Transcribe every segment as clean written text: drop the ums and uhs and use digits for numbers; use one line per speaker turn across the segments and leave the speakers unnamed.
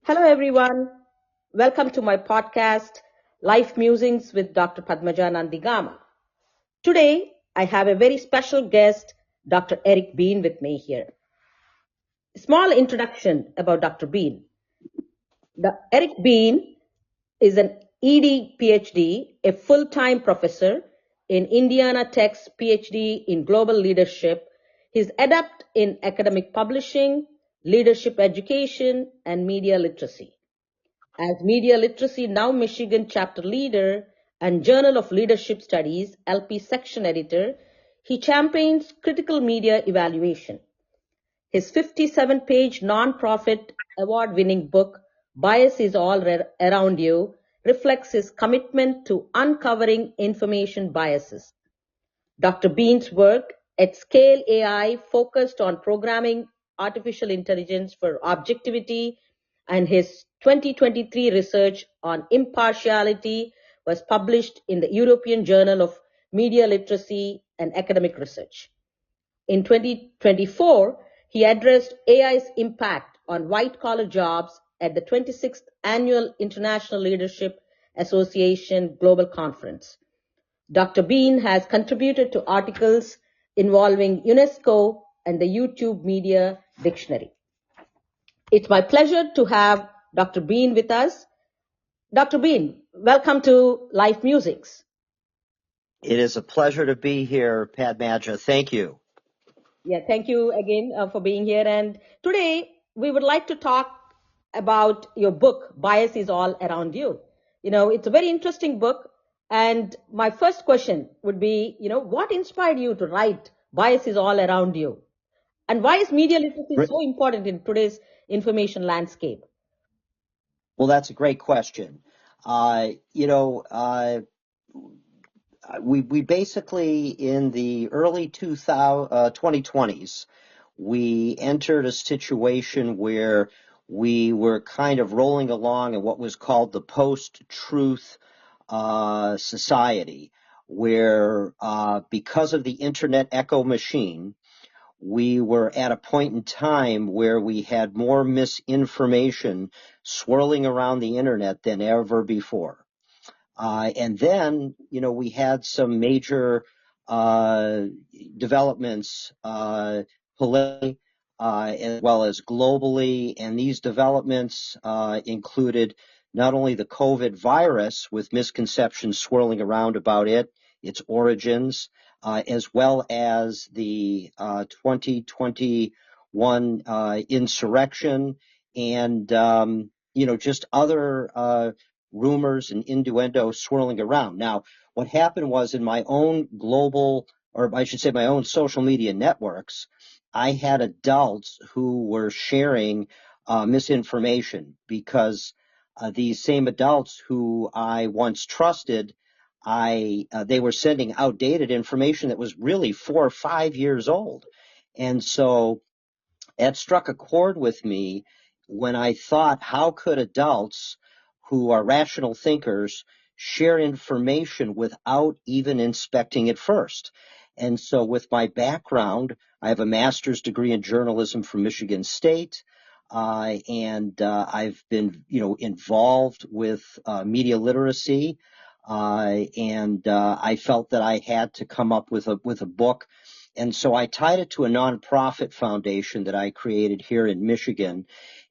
Hello, everyone. Welcome to my podcast, Life Musings with Dr. Padmaja Nandigama. Today, I have a very special guest, Dr. Erik Bean, with me here. Small introduction about Dr. Bean. Erik Bean is an Ed Ph.D., a full-time professor in Indiana Tech's Ph.D. in global leadership. He's adept in academic publishing, leadership education, and media literacy. As Media Literacy Now Michigan chapter leader and Journal of Leadership Studies LP section editor, he champions critical media evaluation. His 57-page nonprofit award-winning book, Bias is All Around You, reflects his commitment to uncovering information biases. Dr. Bean's work at Scale AI focused on programming artificial intelligence for objectivity, and his 2023 research on impartiality was published in the European Journal of Media Literacy and Academic Research. In 2024, he addressed AI's impact on white-collar jobs at the 26th Annual International Leadership Association Global Conference. Dr. Bean has contributed to articles involving UNESCO and the YouTube Media Dictionary. It's my pleasure to have Dr. Bean with us. Dr. Bean, welcome to Life Musics.
It is a pleasure to be here, Padmaja. Thank you.
Yeah, thank you again for being here. And today we would like to talk about your book, Bias is All Around You. It's a very interesting book. And my first question would be, what inspired you to write Bias is All Around You? And why is media literacy so important in today's information landscape?
Well, that's a great question. We basically, in the early 2020s, we entered a situation where we were kind of rolling along in what was called the post-truth society, where because of the internet echo machine, we were at a point in time where we had more misinformation swirling around the internet than ever before. And then, we had some major developments politically as well as globally, and these developments included not only the COVID virus with misconceptions swirling around about it, its origins, as well as the 2021 insurrection and, just other rumors and innuendo swirling around. Now, what happened was in my own global, or I should say my own social media networks, I had adults who were sharing misinformation because these same adults who I once trusted, they were sending outdated information that was really 4 or 5 years old. And so that struck a chord with me when I thought, how could adults who are rational thinkers share information without even inspecting it first? And so with my background, I have a master's degree in journalism from Michigan State. And I've been, involved with media literacy. And I felt that I had to come up with a book. And so I tied it to a nonprofit foundation that I created here in Michigan.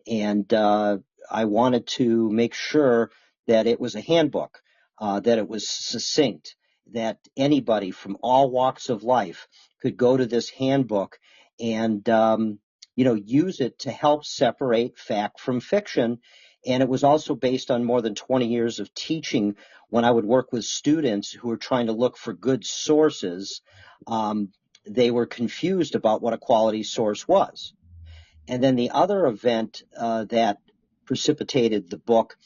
And I wanted to make sure that it was a handbook, that it was succinct, that anybody from all walks of life could go to this handbook and, use it to help separate fact from fiction. And it was also based on more than 20 years of teaching when I would work with students who were trying to look for good sources. They were confused about what a quality source was. And then the other event that precipitated the book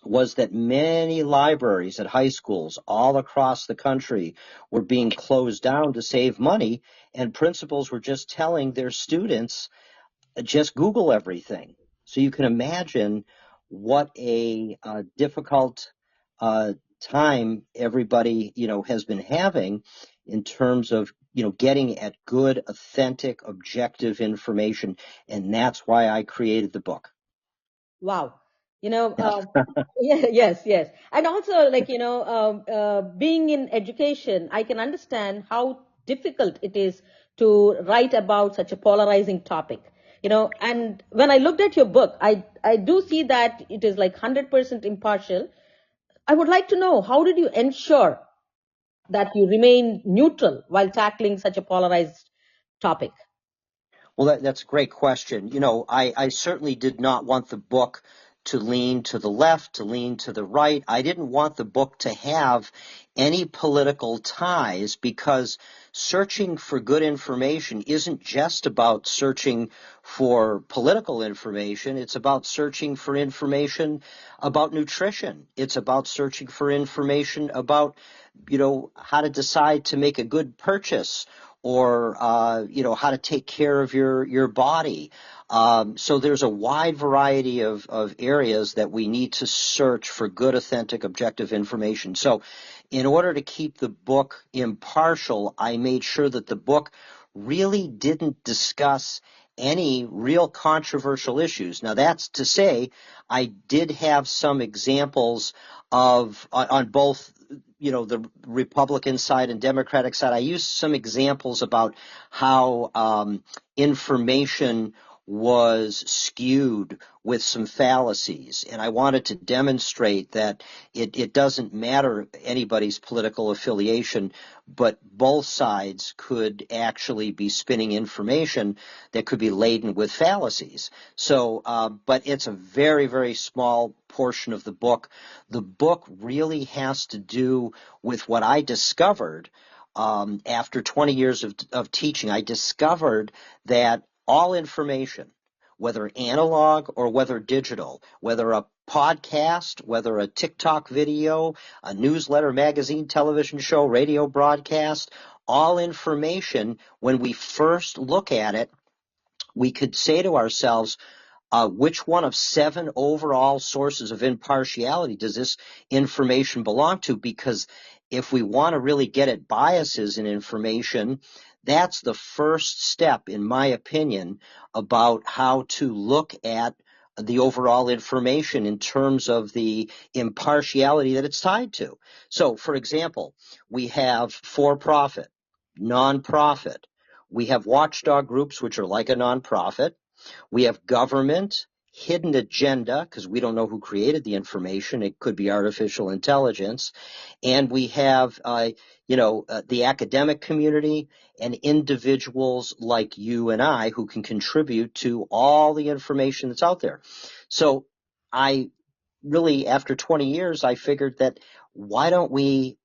was that many libraries at high schools all across the country were being closed down to save money, and principals were just telling their students, just Google everything. So you can imagine what a difficult time everybody, has been having in terms of, getting at good, authentic, objective information. And that's why I created the book.
Wow. You know, yeah, yes, yes. And also, like, being in education, I can understand how difficult it is to write about such a polarizing topic. And when I looked at your book, I do see that it is like 100% impartial. I would like to know, how did you ensure that you remain neutral while tackling such a polarized topic?
Well, that's a great question. I certainly did not want the book to lean to the left, to lean to the right. I didn't want the book to have any political ties, because searching for good information isn't just about searching for political information. It's about searching for information about nutrition. It's about searching for information about, how to decide to make a good purchase, or how to take care of your body. So there's a wide variety of areas that we need to search for good, authentic, objective information. So in order to keep the book impartial, I made sure that the book really didn't discuss any real controversial issues. Now, that's to say, I did have some examples of, on both the Republican side and Democratic side. I used some examples about how information was skewed with some fallacies, and I wanted to demonstrate that it doesn't matter anybody's political affiliation, but both sides could actually be spinning information that could be laden with fallacies. So, but it's a very, very small portion of the book. The book really has to do with what I discovered after 20 years of teaching. I discovered that all information, whether analog or whether digital, whether a podcast, whether a TikTok video, a newsletter, magazine, television show, radio broadcast, all information, when we first look at it, we could say to ourselves, which one of 7 overall sources of impartiality does this information belong to? Because if we want to really get at biases in information, that's the first step, in my opinion, about how to look at the overall information in terms of the impartiality that it's tied to. So, for example, we have for-profit, nonprofit. We have watchdog groups, which are like a nonprofit. We have government, hidden agenda, because we don't know who created the information. It could be artificial intelligence. And we have, the academic community and individuals like you and I who can contribute to all the information that's out there. So I really, after 20 years, I figured that why don't we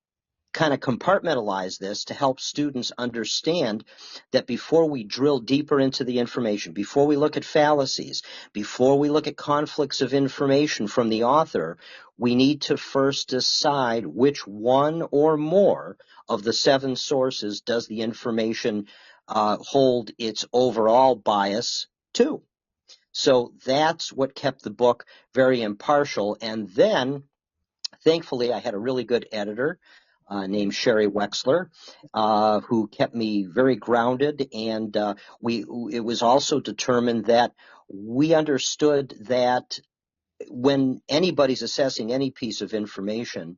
kind of compartmentalize this to help students understand that before we drill deeper into the information, before we look at fallacies, before we look at conflicts of information from the author, we need to first decide which one or more of the 7 sources does the information hold its overall bias to. So that's what kept the book very impartial. And then, thankfully, I had a really good editor named Sherry Wexler, who kept me very grounded, and it was also determined that we understood that when anybody's assessing any piece of information,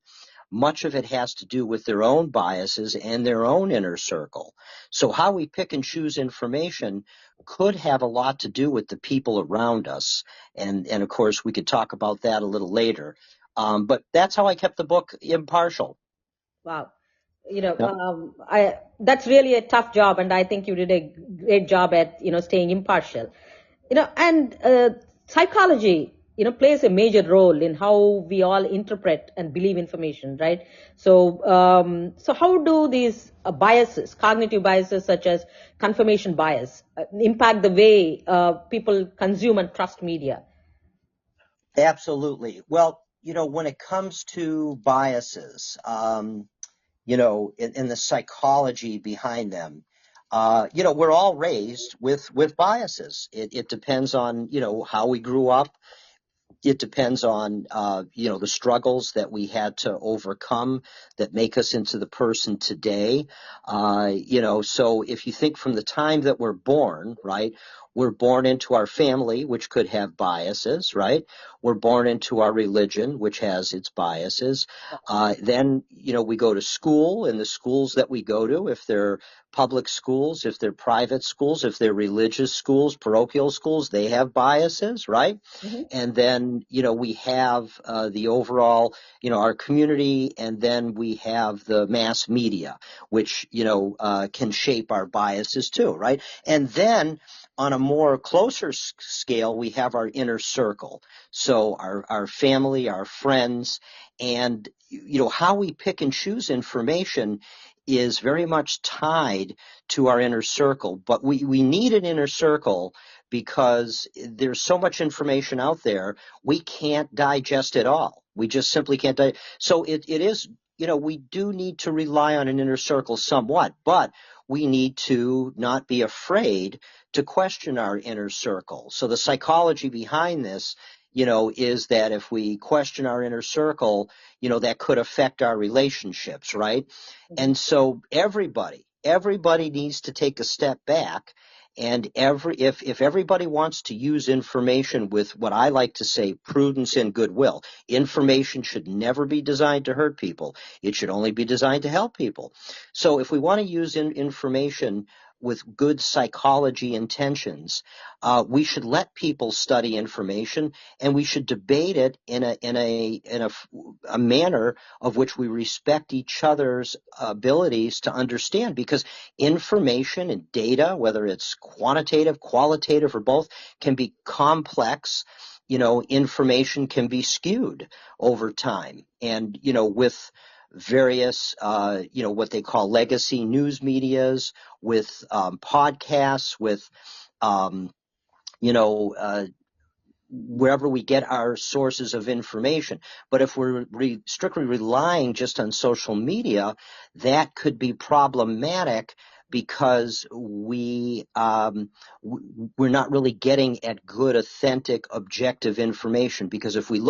much of it has to do with their own biases and their own inner circle. So how we pick and choose information could have a lot to do with the people around us. And of course, we could talk about that a little later. But that's how I kept the book impartial.
Wow.
Yep.
I that's really a tough job, and I think you did a great job at, staying impartial. And psychology, plays a major role in how we all interpret and believe information, right? So how do these biases, cognitive biases such as confirmation bias, impact the way people consume and trust media?
Absolutely. Well, when it comes to biases, in the psychology behind them, we're all raised with biases. It depends on, how we grew up, It depends on, the struggles that we had to overcome that make us into the person today. So if you think from the time that we're born, right, we're born into our family, which could have biases, right? We're born into our religion, which has its biases. Then, we go to school, and the schools that we go to, if they're public schools, if they're private schools, if they're religious schools, parochial schools, they have biases, right?
Mm-hmm.
And then, we have the overall, our community, and then we have the mass media, which, can shape our biases too, right? And then on a more closer scale, we have our inner circle. So our family, our friends, and, how we pick and choose information is very much tied to our inner circle. But we need an inner circle because there's so much information out there, we can't digest it all. We just simply can't. So it is, we do need to rely on an inner circle somewhat, but we need to not be afraid to question our inner circle. So the psychology behind this, is that if we question our inner circle, that could affect our relationships, right?
Mm-hmm.
And so everybody needs to take a step back. And if everybody wants to use information with what I like to say, prudence and goodwill, information should never be designed to hurt people. It should only be designed to help people. So if we want to use information with good psychology intentions, we should let people study information, and we should debate it in a manner of which we respect each other's abilities to understand, because information and data, whether it's quantitative, qualitative, or both, can be complex. Information can be skewed over time, and with various, what they call legacy news medias, with podcasts, with, wherever we get our sources of information. But if we're strictly relying just on social media, that could be problematic because we're not really getting at good, authentic, objective information. Because if we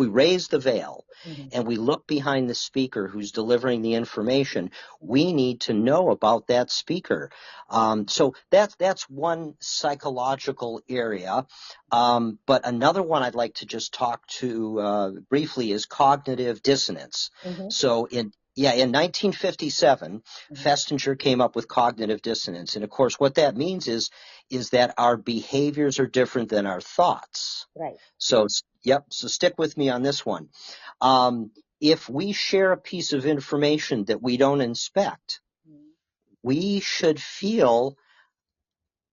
raise the veil,
Mm-hmm.
and we look behind the speaker who's delivering the information, we need to know about that speaker. So that's one psychological area. But another one I'd like to just talk to briefly is cognitive dissonance.
Mm-hmm.
So in 1957, Festinger came up with cognitive dissonance. And of course, what that means is that our behaviors are different than our thoughts.
Right.
So stick with me on this one. If we share a piece of information that we don't inspect, we shouldn't feel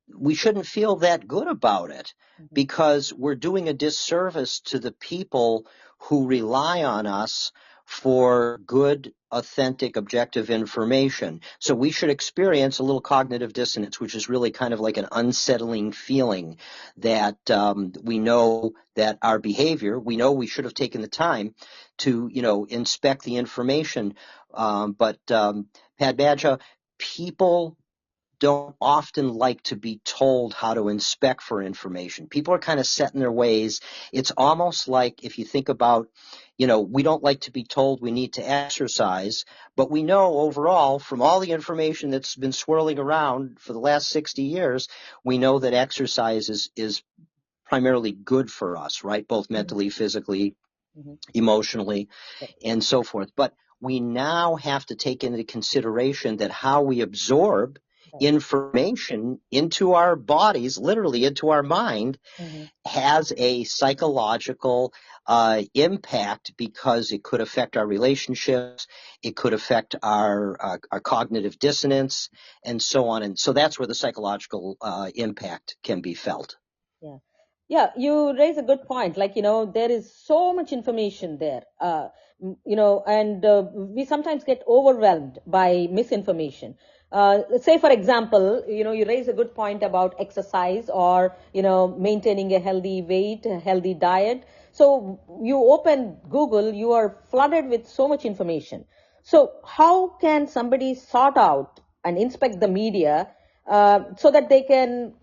that good about it, because we're doing a disservice to the people who rely on us for good, authentic, objective information. So we should experience a little cognitive dissonance, which is really kind of like an unsettling feeling that we know that our behavior, we know we should have taken the time to, inspect the information. But Padmaja, people don't often like to be told how to inspect for information. People are kind of set in their ways. It's almost like, if you think about, we don't like to be told we need to exercise, but we know overall from all the information that's been swirling around for the last 60 years, we know that exercise is primarily good for us, right? Both mentally, physically, emotionally, and so forth. But we now have to take into consideration that how we absorb information into our bodies, literally into our mind, has a psychological impact, because it could affect our relationships, it could affect our cognitive dissonance, and so on. And so that's where the psychological impact can be felt.
Yeah. Yeah, you raise a good point. Like, there is so much information there, and we sometimes get overwhelmed by misinformation. Say, for example, you raise a good point about exercise, or, maintaining a healthy weight, a healthy diet. So you open Google, you are flooded with so much information. So how can somebody sort out and inspect the media so that they can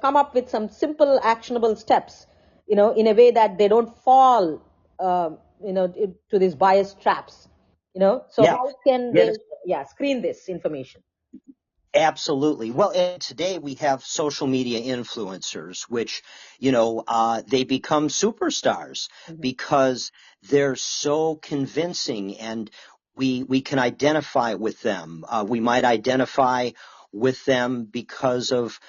come up with some simple actionable steps in a way that they don't fall, to these bias traps. So
Yeah.
how can
Yeah.
they, screen this information?
Absolutely. Well, and today we have social media influencers, which, they become superstars
Mm-hmm.
because they're so convincing and we can identify with them. We might identify with them because of,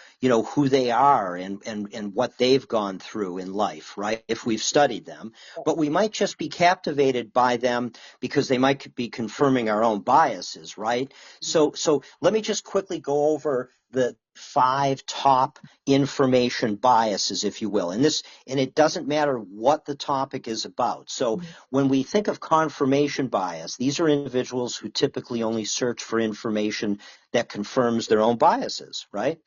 who they are and what they've gone through in life, right? If we've studied them, but we might just be captivated by them because they might be confirming our own biases, right? So let me just quickly go over the 5 top information biases, if you will. And it doesn't matter what the topic is about. So when we think of confirmation bias, these are individuals who typically only search for information that confirms their own biases, right?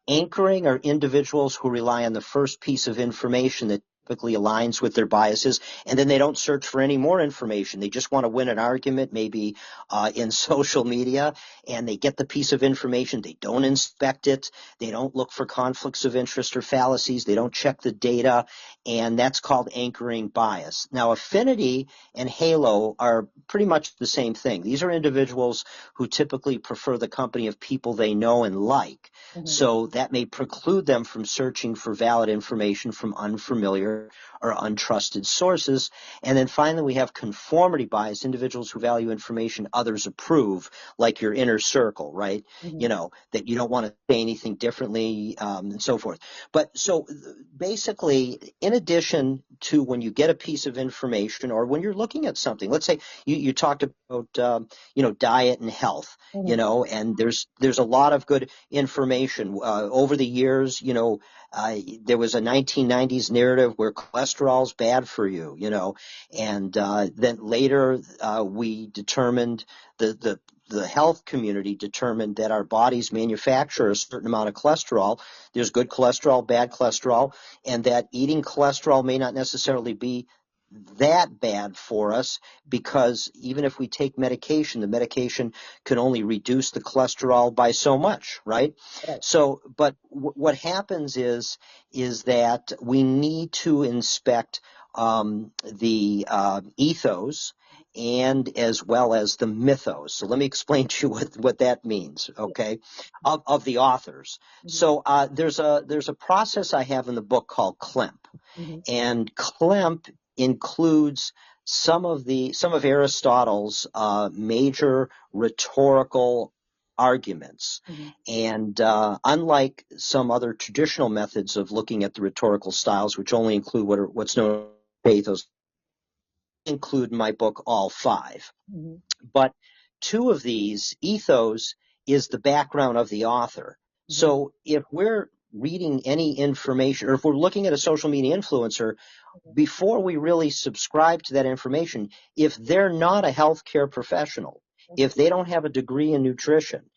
Anchoring are individuals who rely on the first piece of information that typically aligns with their biases, and then they don't search for any more information. They just want to win an argument, maybe in social media, and they get the piece of information. They don't inspect it. They don't look for conflicts of interest or fallacies. They don't check the data, and that's called anchoring bias. Now, affinity and halo are pretty much the same thing. These are individuals who typically prefer the company of people they know and like. So that may preclude them from searching for valid information from unfamiliar or untrusted sources. And then finally, we have conformity bias, individuals who value information others approve, like your inner circle, right? That you don't want to say anything differently, and so forth. But so basically, in addition to when you get a piece of information or when you're looking at something, let's say you talked about, diet and health, and there's a lot of good information. Over the years, there was a 1990s narrative where cholesterol's bad for you, and then later we determined the health community determined that our bodies manufacture a certain amount of cholesterol. There's good cholesterol, bad cholesterol, and that eating cholesterol may not necessarily be that bad for us, because even if we take medication, the medication can only reduce the cholesterol by so much, right?
Right.
So, but what happens is that we need to inspect the ethos and as well as the mythos. So let me explain to you what that means, okay, of the authors. So there's a process I have in the book called CLEMP, and CLEMP includes some of Aristotle's major rhetorical arguments. And unlike some other traditional methods of looking at the rhetorical styles, which only include what's known as pathos, I include in my book all 5. But 2 of these, ethos is the background of the author. So if we're reading any information, or if we're looking at a social media influencer, before we really subscribe to that information, if they're not a healthcare professional, if they don't have a degree in nutrition,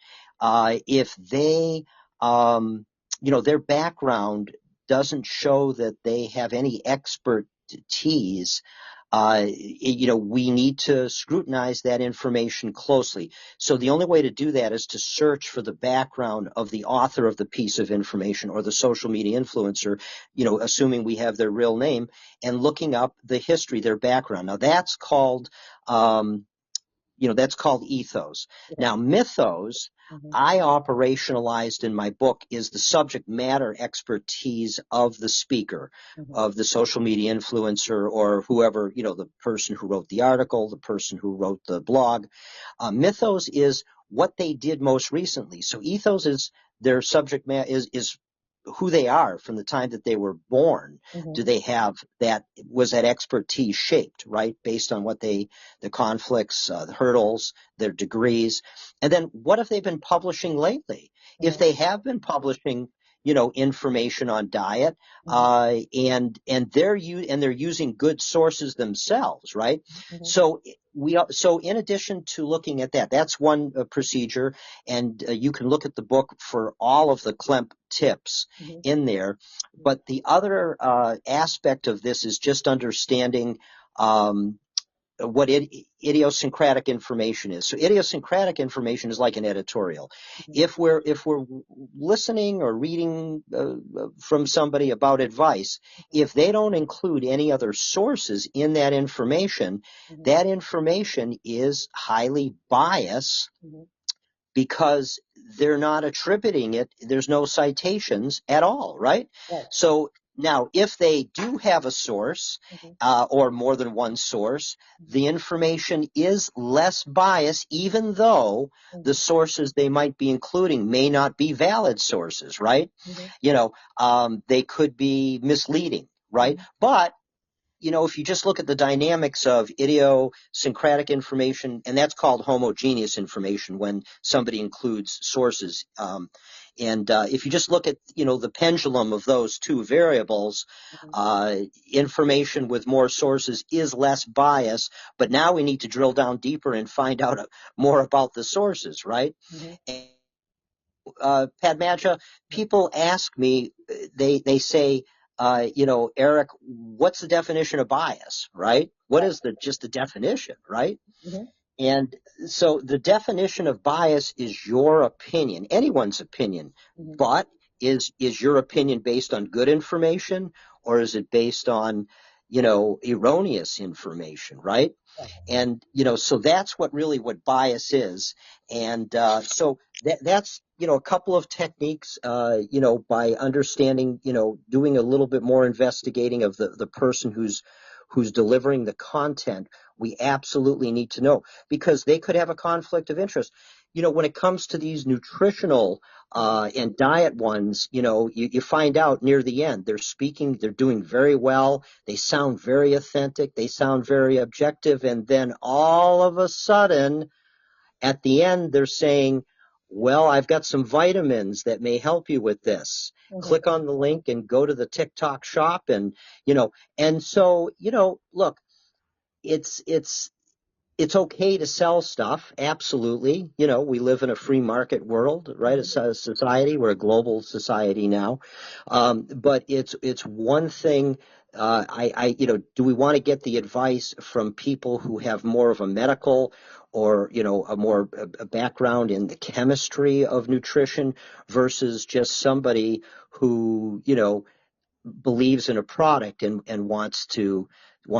if they, their background doesn't show that they have any expertise, we need to scrutinize that information closely. So the only way to do that is to search for the background of the author of the piece of information or the social media influencer, assuming we have their real name, and looking up the history, their background. Now that's called ethos. Now, mythos, I operationalized in my book, is the subject matter expertise of the speaker, of the social media influencer, or whoever, the person who wrote the article, the person who wrote the blog. Mythos is what they did most recently. So ethos is their subject matter, is who they are from the time that they were born. Do they have that? Was that expertise shaped, right, based on what the conflicts, the hurdles, their degrees? And then what have they been publishing lately? If they have been publishing, information on diet, and they're using good sources themselves, right? So in addition to looking at that, that's one procedure, and you can look at the book for all of the CLEMP tips in there. But the other aspect of this is just understanding what idiosyncratic information is. So idiosyncratic information is like an editorial. If we're listening or reading from somebody about advice, if they don't include any other sources in that information is highly biased because they're not attributing it. There's no citations at all, right? So now, if they do have a source or more than one source, the information is less biased, even though the sources they might be including may not be valid sources, right? They could be misleading, right? But if you just look at the dynamics of idiosyncratic information, and that's called homogeneous information when somebody includes sources. If you just look at, the pendulum of those two variables, information with more sources is less biased, but now we need to drill down deeper and find out more about the sources, right? And, Padmaja, people ask me, they say, Erik, what's the definition of bias, right? What is just the definition, right? And so the definition of bias is your opinion, anyone's opinion, but is your opinion based on good information or is it based on, erroneous information, right? And, so that's what bias is. And so that's, a couple of techniques, by understanding, doing a little bit more investigating of the person who's delivering the content. We absolutely need to know because they could have a conflict of interest. When it comes to these nutritional and diet ones, you find out near the end, they're doing very well. They sound very authentic. They sound very objective. And then all of a sudden, at the end, they're saying, well, I've got some vitamins that may help you with this. Click on the link and go to the TikTok shop. And, and so, look, it's okay to sell stuff. Absolutely. We live in a free market world, right? It's a society. We're a global society now. But it's one thing. Do we want to get the advice from people who have more of a medical or, a background in the chemistry of nutrition versus just somebody who, believes in a product and wants to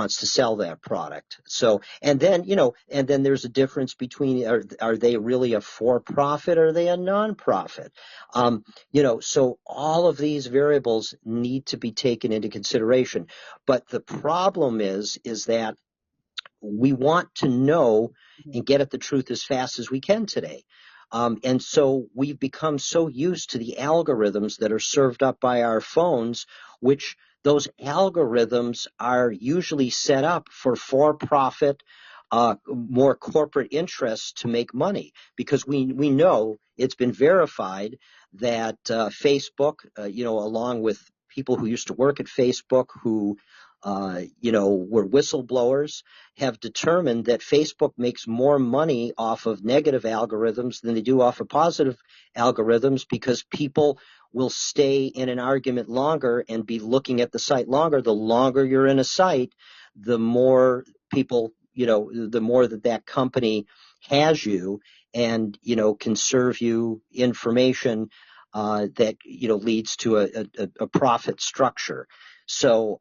sell that product. So, and then there's a difference between are they really a for-profit or are they a non-profit? So all of these variables need to be taken into consideration. But the problem is that we want to know and get at the truth as fast as we can today. And so we've become so used to the algorithms that are served up by our phones, which those algorithms are usually set up for profit, more corporate interests to make money, because we know it's been verified that Facebook, along with people who used to work at Facebook who were whistleblowers, have determined that Facebook makes more money off of negative algorithms than they do off of positive algorithms, because people will stay in an argument longer and be looking at the site longer. The longer you're in a site, the more people, the more that company has you and, can serve you information that, leads to a profit structure. So,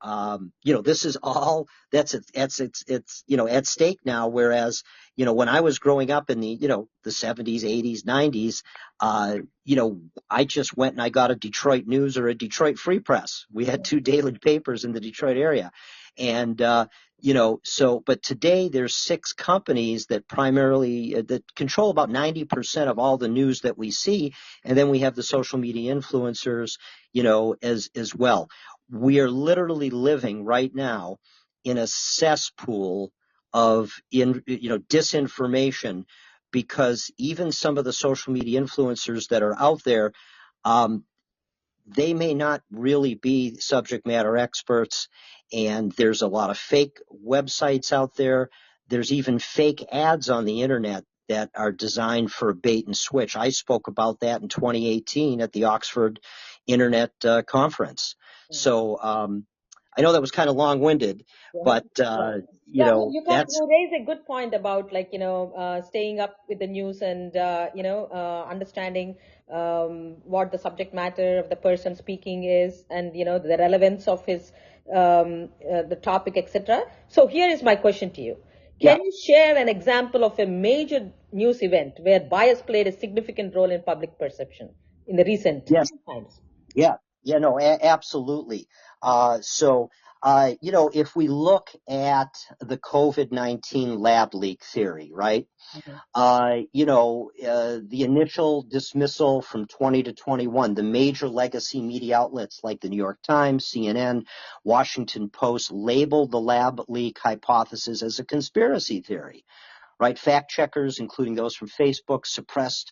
this is all it's at stake now. Whereas, when I was growing up in the 70s, 80s, 90s, I just went and I got a Detroit News or a Detroit Free Press. We had two daily papers in the Detroit area. And, but today there's 6 companies that primarily that control about 90% of all the news that we see. And then we have the social media influencers, as well. We are literally living right now in a cesspool of disinformation, because even some of the social media influencers that are out there, they may not really be subject matter experts, and there's a lot of fake websites out there. There's even fake ads on the internet that are designed for bait and switch. I spoke about that in 2018 at the Oxford Internet Conference. So I know that was kind of long-winded,
Yeah.
but
Yeah.
you
No,
know,
you raise a good point about like, staying up with the news and, understanding what the subject matter of the person speaking is and, the relevance of the topic, etc. So here is my question to you.
yeah,
Can you share an example of a major news event where bias played a significant role in public perception in the recent
yes,
times?
yeah, yeah, no, absolutely. If we look at the COVID-19 lab leak theory, right?
Mhm.
The initial dismissal from 20 to 21, the major legacy media outlets like the New York Times, CNN, Washington Post labeled the lab leak hypothesis as a conspiracy theory. Right? Fact checkers, including those from Facebook, suppressed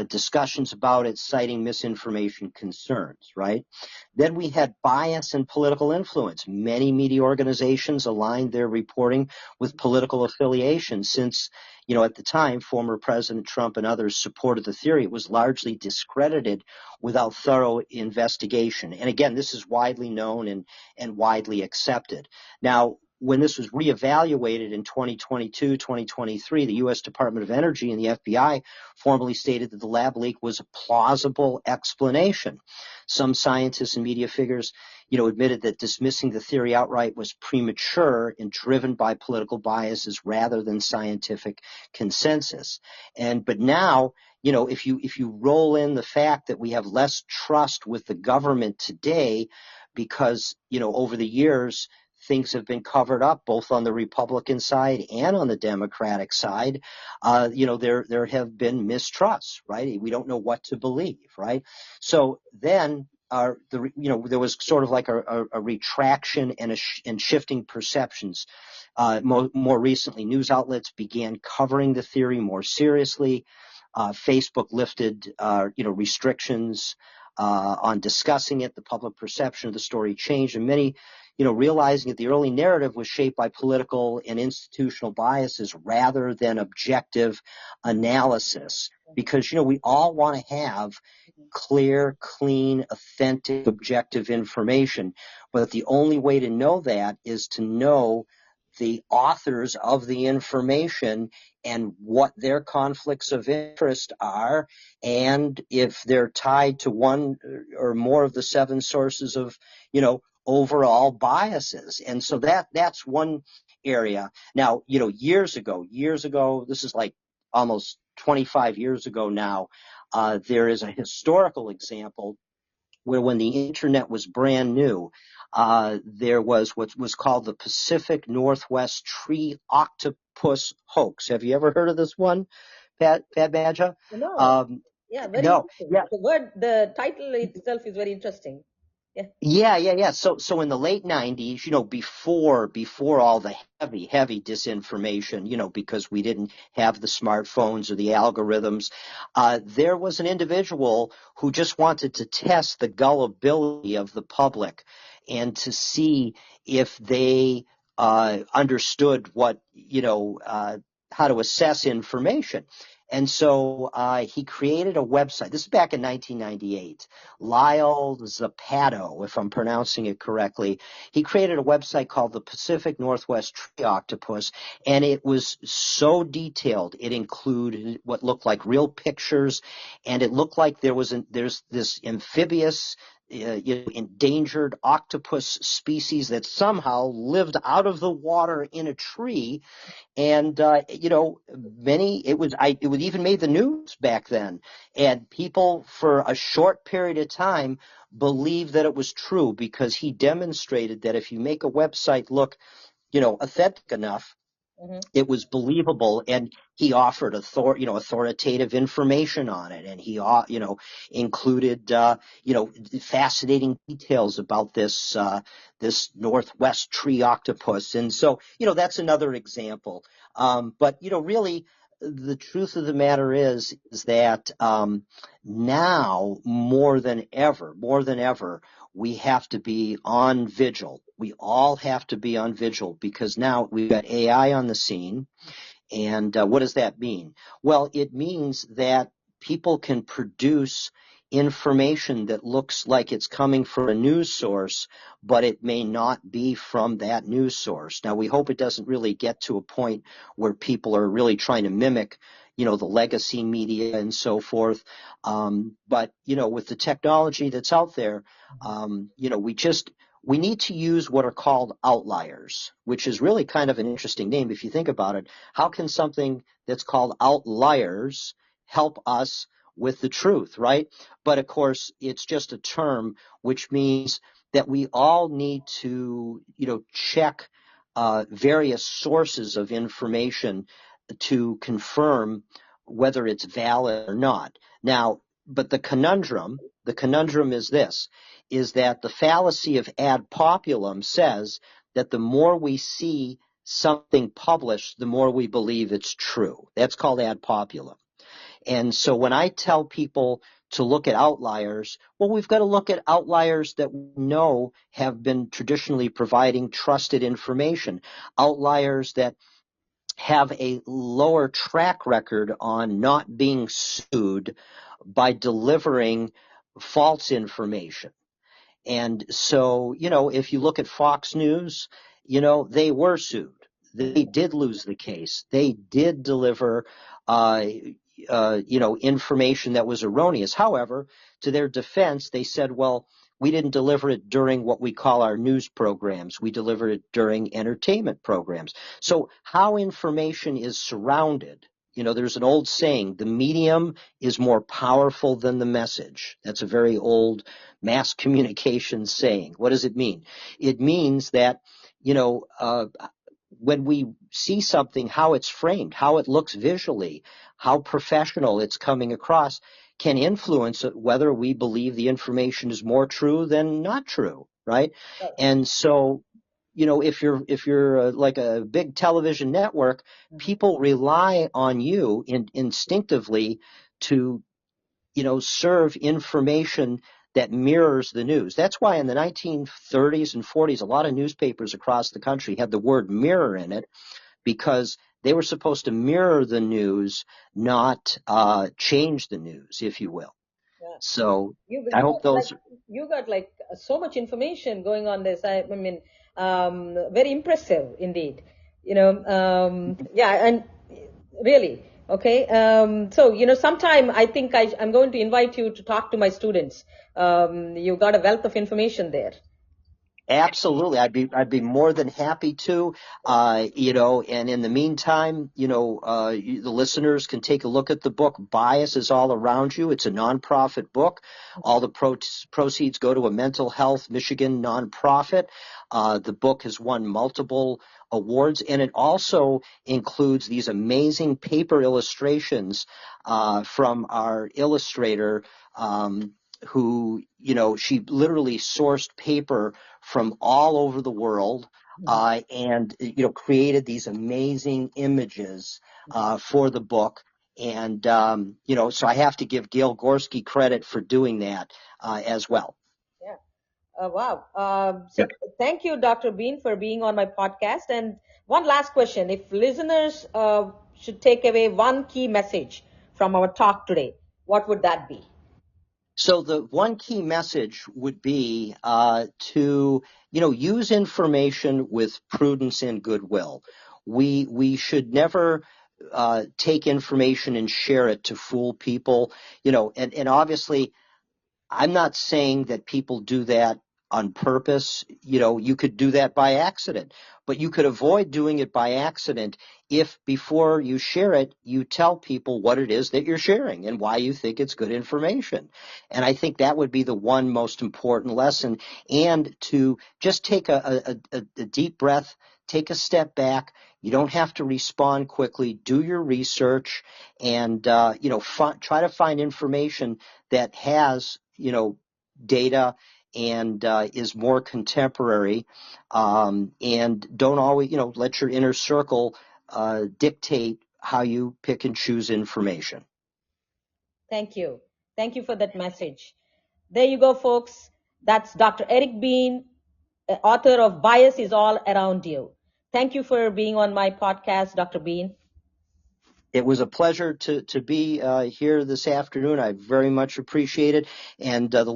discussions about it, citing misinformation concerns, right? Then we had bias and political influence. Many media organizations aligned their reporting with political affiliation since, at the time, former President Trump and others supported the theory. It was largely discredited without thorough investigation. And again, this is widely known and widely accepted. Now, when this was reevaluated in 2022, 2023, the U.S. Department of Energy and the FBI formally stated that the lab leak was a plausible explanation. Some scientists and media figures, admitted that dismissing the theory outright was premature and driven by political biases rather than scientific consensus. But now, if you roll in the fact that we have less trust with the government today because, over the years, things have been covered up both on the Republican side and on the Democratic side. There have been mistrusts, right? We don't know what to believe, right? So then there was sort of like a retraction and shifting perceptions. More recently, news outlets began covering the theory more seriously. Facebook lifted, restrictions on discussing it. The public perception of the story changed, and many, realizing that the early narrative was shaped by political and institutional biases rather than objective analysis. Because, we all want to have clear, clean, authentic, objective information. But the only way to know that is to know the authors of the information and what their conflicts of interest are, and if they're tied to one or more of the 7 sources of, overall biases. And so that's one area. Now, years ago, this is like almost 25 years ago now, there is a historical example where when the internet was brand new, there was what was called the Pacific Northwest Tree Octopus hoax. Have you ever heard of this one, Padmaja?
No. Yeah, very
No.
interesting.
Yeah.
The title itself is very interesting. Yeah.
Yeah. So in the late 90s, before all the heavy disinformation, because we didn't have the smartphones or the algorithms, there was an individual who just wanted to test the gullibility of the public and to see if they understood how to assess information. And so he created a website. This is back in 1998. Lyle Zapato, if I'm pronouncing it correctly. He created a website called the Pacific Northwest Tree Octopus, and it was so detailed. It included what looked like real pictures, and it looked like there's this amphibious endangered octopus species that somehow lived out of the water in a tree. And it was even made the news back then, and people for a short period of time believed that it was true because he demonstrated that if you make a website look authentic enough,
Hmm.
it was believable, and he offered authoritative information on it, and he included fascinating details about this northwest tree octopus. And so that's another example. But really, the truth of the matter is that now more than ever, we have to be on vigil. We all have to be on vigil because now we've got AI on the scene. And what does that mean? Well, it means that people can produce information that looks like it's coming from a news source, but it may not be from that news source. Now, we hope it doesn't really get to a point where people are really trying to mimic, the legacy media and so forth. But, with the technology that's out there, we need to use what are called outliers, which is really kind of an interesting name if you think about it. How can something that's called outliers help us with the truth, right? But of course, it's just a term which means that we all need to, check various sources of information to confirm whether it's valid or not. Now, but the conundrum is this, is that the fallacy of ad populum says that the more we see something published, the more we believe it's true. That's called ad populum. And so when I tell people to look at outliers, well, we've got to look at outliers that we know have been traditionally providing trusted information, outliers that have a lower track record on not being sued by delivering false information. And so, if you look at Fox News, they were sued. They did lose the case. They did deliver, information that was erroneous. However, to their defense, they said, well, we didn't deliver it during what we call our news programs. We delivered it during entertainment programs. So how information is surrounded, there's an old saying, the medium is more powerful than the message. That's a very old mass communication saying. What does it mean? It means that, when we see something, how it's framed, how it looks visually, how professional it's coming across, can influence whether we believe the information is more true than not true, right? And so, if you're like a big television network, people rely on you instinctively to, serve information that mirrors the news. That's why in the 1930s and 40s, a lot of newspapers across the country had the word mirror in it, because they were supposed to mirror the news, not change the news, if you will. Yeah. So I hope those.
You got so much information going on this. I mean, very impressive indeed. Yeah, and really. Okay. So, sometime I think I'm going to invite you to talk to my students. You've got a wealth of information there.
Absolutely. I'd be more than happy to, and in the meantime, the listeners can take a look at the book, Bias is All Around You. It's a nonprofit book. All the proceeds go to a mental health Michigan nonprofit. The book has won multiple awards, and it also includes these amazing paper illustrations, from our illustrator, who, she literally sourced paper from all over the world, and, created these amazing images, for the book. And, so I have to give Gail Gorski credit for doing that, as well.
Yeah. Wow. So thank you, Dr. Bean, for being on my podcast. And one last question. If listeners should take away one key message from our talk today, what would that be?
So the one key message would be to, use information with prudence and goodwill. We should never take information and share it to fool people, and obviously I'm not saying that people do that on purpose. You could do that by accident, but you could avoid doing it by accident if before you share it, you tell people what it is that you're sharing and why you think it's good information. And I think that would be the one most important lesson, and to just take a deep breath, take a step back. You don't have to respond quickly. Do your research and, try to find information that has, data and is more contemporary, and don't always, let your inner circle dictate how you pick and choose information.
Thank you. Thank you for that message. There you go, folks. That's Dr. Erik Bean, author of Bias is All Around You. Thank you for being on my podcast, Dr. Bean.
It was a pleasure to be here this afternoon. I very much appreciate it. And the